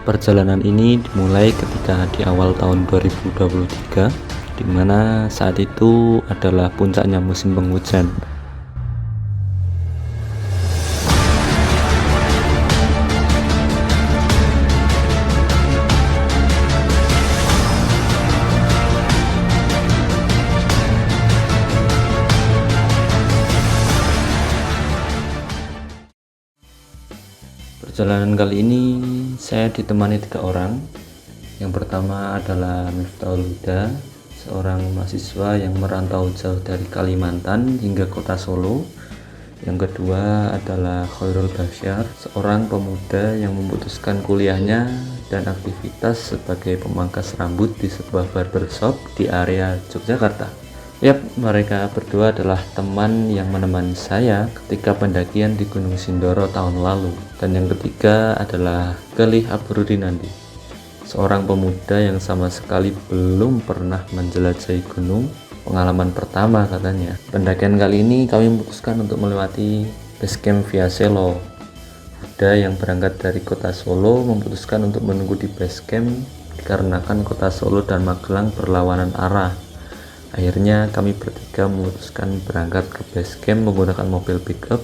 Perjalanan ini dimulai ketika di awal tahun 2023, di mana saat itu adalah puncaknya musim penghujan. Perjalanan kali ini saya ditemani 3 orang. Yang pertama adalah Miftahul Huda, seorang mahasiswa yang merantau jauh dari Kalimantan hingga kota Solo. Yang kedua adalah Khairul Basyar, seorang pemuda yang memutuskan kuliahnya dan aktivitas sebagai pemangkas rambut di sebuah barbershop di area Yogyakarta. Yap, mereka berdua adalah teman yang menemani saya ketika pendakian di Gunung Sindoro tahun lalu. Dan yang ketiga adalah Galih Abrudinandi, seorang pemuda yang sama sekali belum pernah menjelajahi gunung. Pengalaman pertama katanya. Pendakian kali ini kami memutuskan untuk melewati base camp Via Selo. Huda yang berangkat dari kota Solo memutuskan untuk menunggu di base camp dikarenakan kota Solo dan Magelang berlawanan arah. Akhirnya kami bertiga memutuskan berangkat ke base camp menggunakan mobil pickup.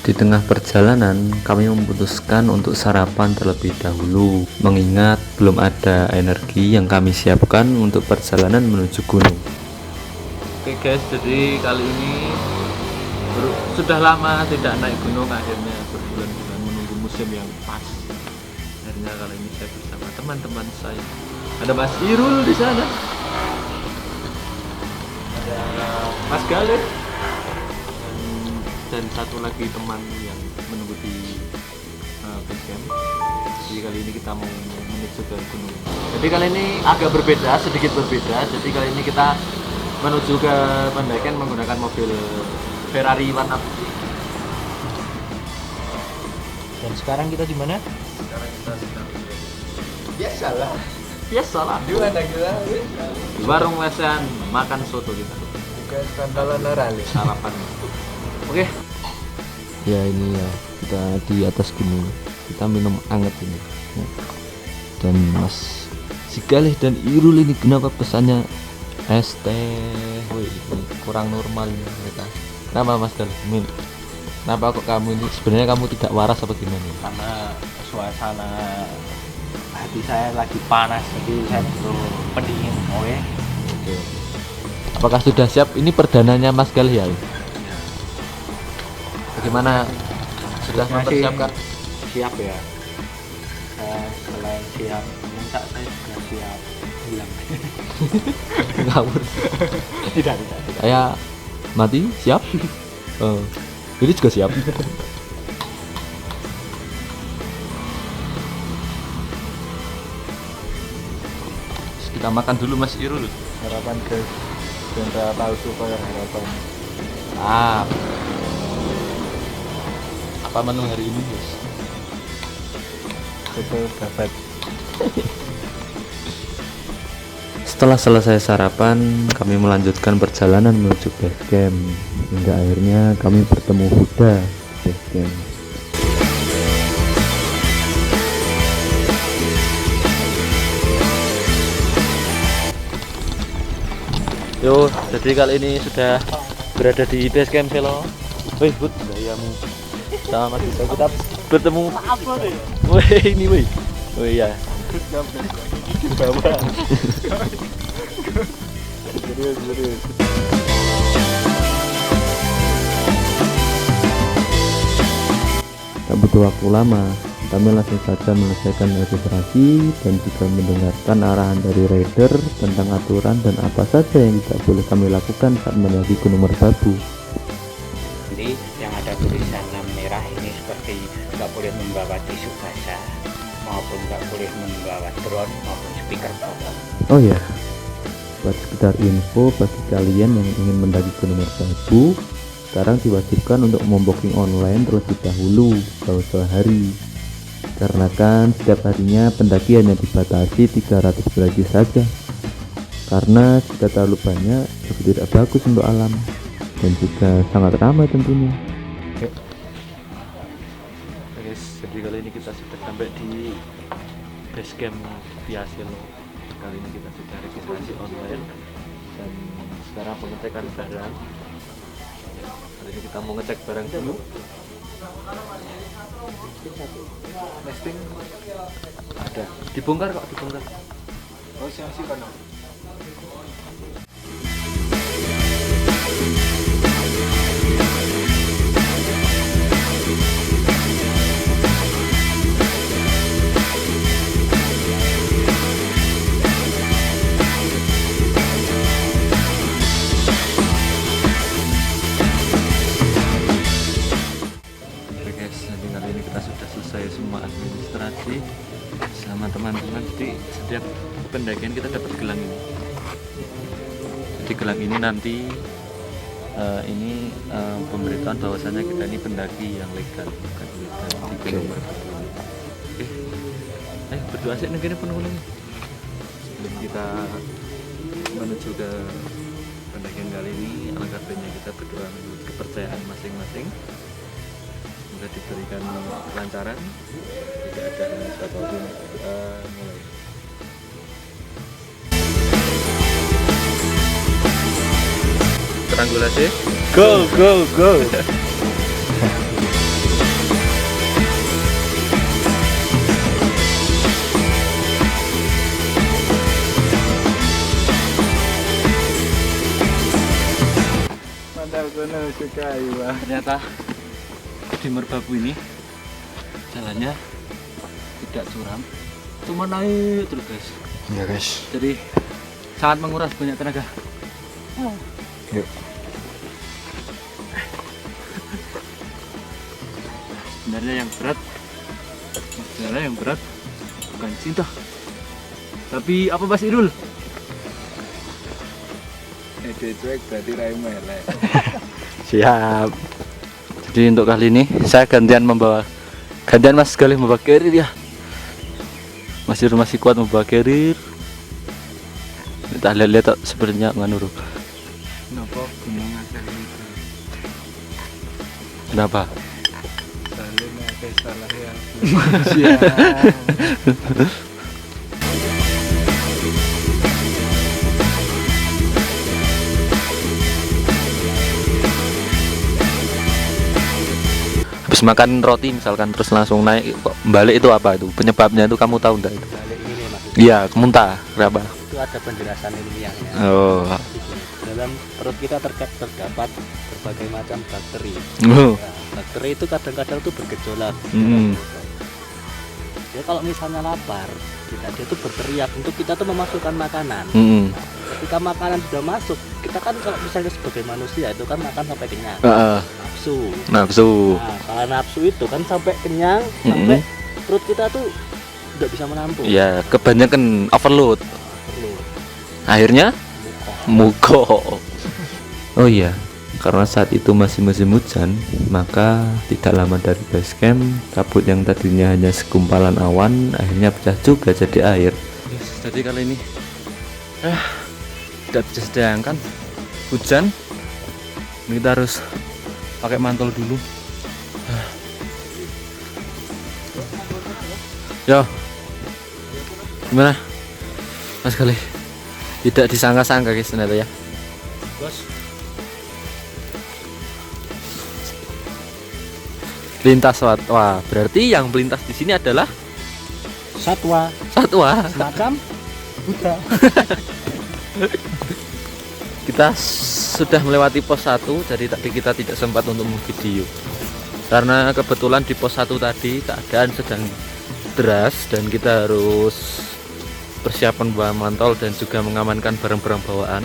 Di tengah perjalanan, kami memutuskan untuk sarapan terlebih dahulu, mengingat belum ada energi yang kami siapkan untuk perjalanan menuju gunung. Oke guys, jadi kali ini sudah lama tidak naik gunung, akhirnya berbulan-bulan menunggu musim yang pas. Akhirnya kali ini saya bersama teman-teman saya. Ada Mas Irul di sana, ada Mas Galih, dan satu lagi teman yang menunggu di base camp. Jadi kali ini kita mau menuju ke gunung. Jadi kali ini agak berbeda, sedikit berbeda. Jadi kali ini kita menuju ke pendakian menggunakan mobil Ferrari warna putih. Dan sekarang kita di mana? Sekarang kita sedang Biasalah. biasalah Di mana kita? di warung lesehan makan soto kita. Bukan kantalan rally. Sarapan. Oke. Ya ini ya, kita di atas gunung, kita minum anget ini ya. Dan Mas Galih dan Irul ini kenapa pesannya es teh? Wih, ini kurang normal ini mereka. Kenapa Mas Galih? Kenapa kok kamu ini sebenarnya kamu tidak waras apa gimana? Karena suasana hati saya lagi panas, jadi saya perlu pendingin. Oke. Oke. Apakah sudah siap? Ini perdananya Mas Galih ya? Bagaimana, sudah mempersiapkan? Siap ya. Saya selain siap minta, saya juga siap hilang. Ngawur. Tidak. Saya mati siap. Ini juga siap. Kita makan dulu Mas Irul. Harapan guys, dan tahu supaya harapan. Apa menu hari ini guys? Soto babat. Setelah selesai sarapan, kami melanjutkan perjalanan menuju base camp. Hingga akhirnya kami bertemu Huda di base camp. Yo, jadi kali ini sudah berada di base camp Selo. Wih, Bud, gayamu. Sama Mas Gita, kita bertemu. Wih, ini wih. Oh iya. Di bawah. Serius. Tak butuh waktu lama, kami langsung saja menyelesaikan registrasi dan juga mendengarkan arahan dari rider tentang aturan dan apa saja yang tidak boleh kami lakukan saat mendaki Gunung Merbabu. Jadi yang ada tulisan merah ini seperti nggak boleh membawa tisu basah maupun nggak boleh membawa drone maupun speaker phone. Oh ya, buat sekedar info bagi kalian yang ingin mendaki Gunung Merbabu, sekarang diwajibkan untuk membooking online terlebih dahulu jauh-jauh hari. Karena kan setiap harinya pendaki hanya dibatasi 300 pendaki saja. karena jika terlalu banyak itu tidak bagus untuk alam dan juga sangat ramai tentunya. Guys, jadi kali ini kita sudah sampai di base camp Piaselo. Kali ini kita sudah registrasi online dan sekarang pengecekan barang. Kali ini kita mau ngecek barang dulu. Nesting ada, dibongkar kok, dibongkar. Oh, siapa sih kan? Semua administrasi sama teman-teman. Jadi setiap pendakian kita dapat gelang ini. Jadi gelang ini nanti pemberitahuan bahwasanya kita ini pendaki yang legal, bukan ilegal di Gunung Merbabu. Ayo berdoa sih negara penuh sebelum kita menuju ke pendakian kali ini. Alangkah baiknya kita berdoa menurut kepercayaan masing-masing. Semoga diberikan kelancaran, tidak ada siapapun. Mulai. Triangulasi. Go, go, go. Mantap, kono sukai, Bang. Ternyata di Merbabu ini jalannya tidak curam, cuma naik terus guys. Ya guys. Jadi sangat menguras banyak tenaga. Yuk. Sebenarnya yang berat bukan cinta, tapi apa Mas Irul? Cuek berarti rai melek. Siap. Jadi untuk kali ini saya gantian Mas Galih membawa carrier ya. Mas Irul masih kuat membawa carrier. Kita lihat sebenarnya nganuru. Kenapa gunung akeh itu? Kenapa? Soalnya akeh salah ya. Habis makan roti misalkan terus langsung naik kok balik, itu apa itu? Penyebabnya itu kamu tahu enggak itu? Balik ini maksudnya. Iya, muntah. Kenapa? Itu ada penjelasan ilmiahnya. Oh. Dalam perut kita terdapat berbagai macam bakteri. Oh. Nah, bakteri itu kadang-kadang tuh bergejolak. Ya kalau misalnya lapar, dia tuh berteriak untuk kita tuh memasukkan makanan. Ketika makanan sudah masuk, kita kan kalau misalnya sebagai manusia itu kan makan sampai kenyang. Nafsu. Nah, kalau nafsu itu kan sampai kenyang, sampai perut kita tuh nggak bisa menampung. Ya, kebanyakan overload. Akhirnya muko. Oh iya, karena saat itu masih musim hujan, maka tidak lama dari base camp, kabut yang tadinya hanya segumpalan awan akhirnya pecah juga jadi air. Jadi kali ini tidak bisa sedangkan hujan, kita harus pakai mantel dulu. Yo, gimana Mas Galih? Tidak disangka-sangka guys ternyata ya. Bos. Lintas satwa, berarti yang melintas di sini adalah Satwa. Semacam Buddha. Kita sudah melewati pos 1, jadi tadi kita tidak sempat untuk memvideo karena kebetulan di pos 1 tadi keadaan sedang deras dan kita harus persiapan bawa mantol dan juga mengamankan barang-barang bawaan,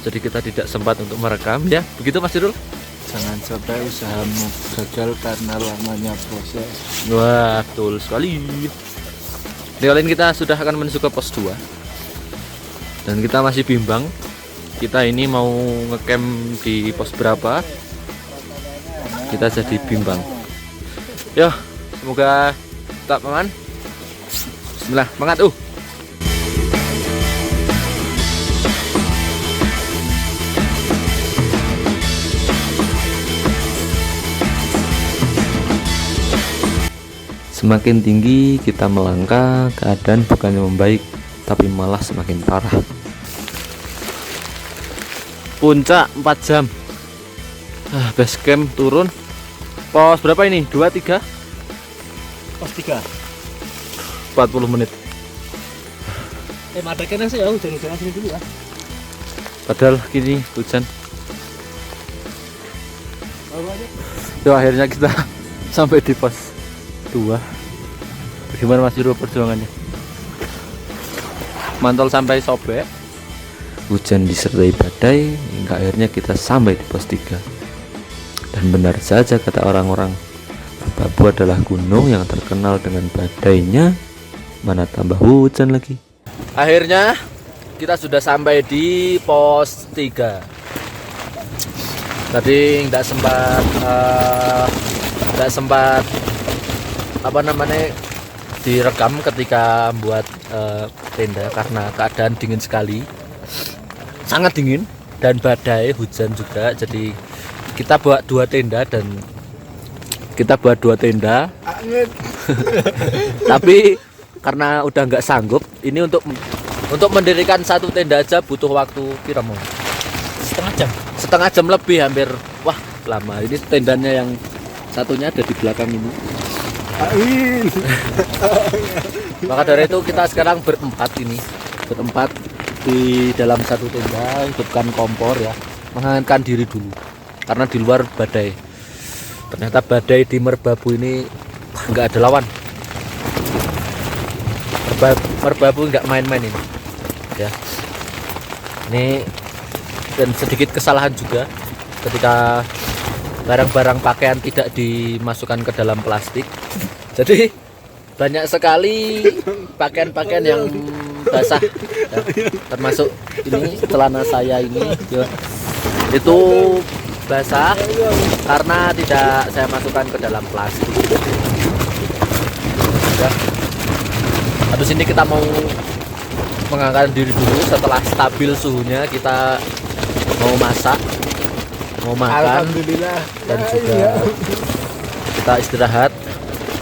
jadi kita tidak sempat untuk merekam ya. Begitu Mas Irul? Jangan sampai usahamu gagal karena lamanya proses. Wah, betul sekali. Di kali ini kita sudah akan menuju ke pos 2 dan kita masih bimbang kita ini mau ngecamp di pos berapa. Kita jadi bimbang. Yo, semoga tetap aman. Bismillah, semangat. Semakin tinggi kita melangkah, keadaan bukannya membaik, tapi malah semakin parah. Puncak 4 jam. Base camp turun. Pos berapa ini? 2, 3? Pos 3. 40 menit. Madakan sih ya, hujan-hujan sini dulu ya. Padahal gini hujan. Tuh, akhirnya kita sampai di pos 2. Bagaimana Mas Juro perjuangannya? Mantol sampai sobek. Hujan disertai badai hingga akhirnya kita sampai di pos 3. Dan benar saja kata orang-orang, Merbabu adalah gunung yang terkenal dengan badainya, mana tambah hujan lagi. Akhirnya kita sudah sampai di pos 3. Tadi nggak sempat apa namanya direkam ketika buat tenda karena keadaan dingin sekali, sangat dingin dan badai hujan juga. Jadi kita buat 2 tenda tapi karena udah nggak sanggup, ini untuk mendirikan 1 tenda aja butuh waktu kira mau setengah jam lebih, hampir lama. Ini tendanya yang satunya ada di belakang ini. Maka dari itu kita sekarang berempat di dalam 1 tenda, hidupkan kompor ya, menghangatkan diri dulu karena di luar badai. Ternyata badai di Merbabu ini nggak ada lawan. Merbabu nggak main-main ini ya. Ini dan sedikit kesalahan juga ketika barang-barang pakaian tidak dimasukkan ke dalam plastik. Jadi banyak sekali pakaian-pakaian yang basah ya. Termasuk ini celana saya ini ya. Itu basah karena tidak saya masukkan ke dalam plastik ya. Habis ini kita mau mengangkat diri dulu. Setelah stabil suhunya kita mau masak, mau makan, alhamdulillah, dan juga kita istirahat.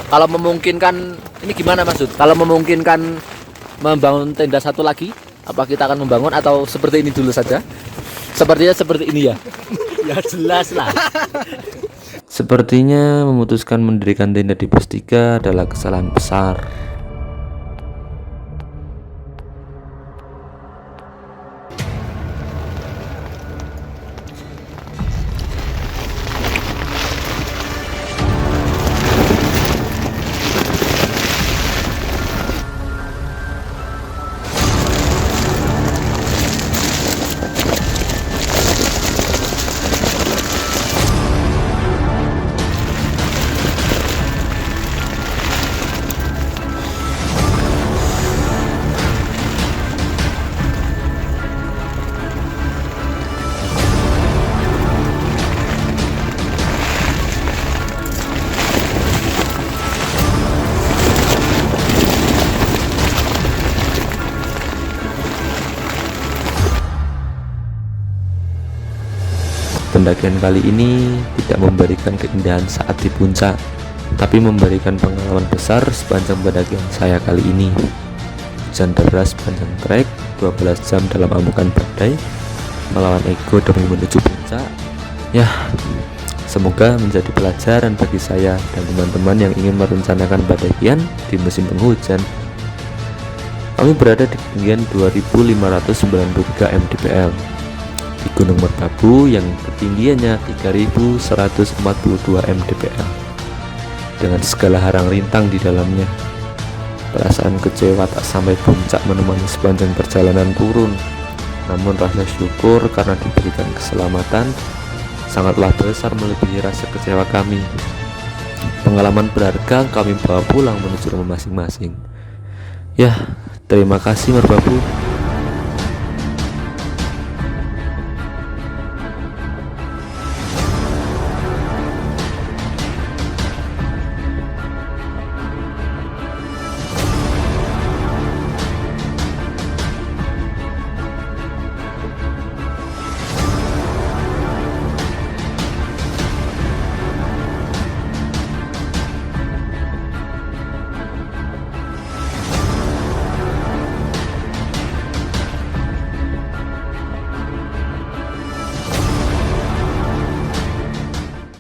Kalau memungkinkan, ini gimana Mas Sud? Kalau memungkinkan membangun tenda 1 lagi, apa kita akan membangun atau seperti ini dulu saja? Sepertinya seperti ini ya. Ya jelas lah. Sepertinya memutuskan mendirikan tenda di pos 3 adalah kesalahan besar. Pendakian kali ini tidak memberikan keindahan saat di puncak, tapi memberikan pengalaman besar sepanjang pendakian saya kali ini. Hujan deras sepanjang trek, 12 jam dalam amukan badai, melawan ego demi menuju puncak. Ya, semoga menjadi pelajaran bagi saya dan teman-teman yang ingin merencanakan pendakian di musim penghujan. Kami berada di ketinggian 2593 mdpl di Gunung Merbabu yang ketinggiannya 3142 mdpl dengan segala harang rintang di dalamnya. Perasaan kecewa tak sampai puncak menemani sepanjang perjalanan turun, namun rasa syukur karena diberikan keselamatan sangatlah besar melebihi rasa kecewa kami. Pengalaman berharga kami bawa pulang menuju rumah masing-masing. Ya, terima kasih Merbabu.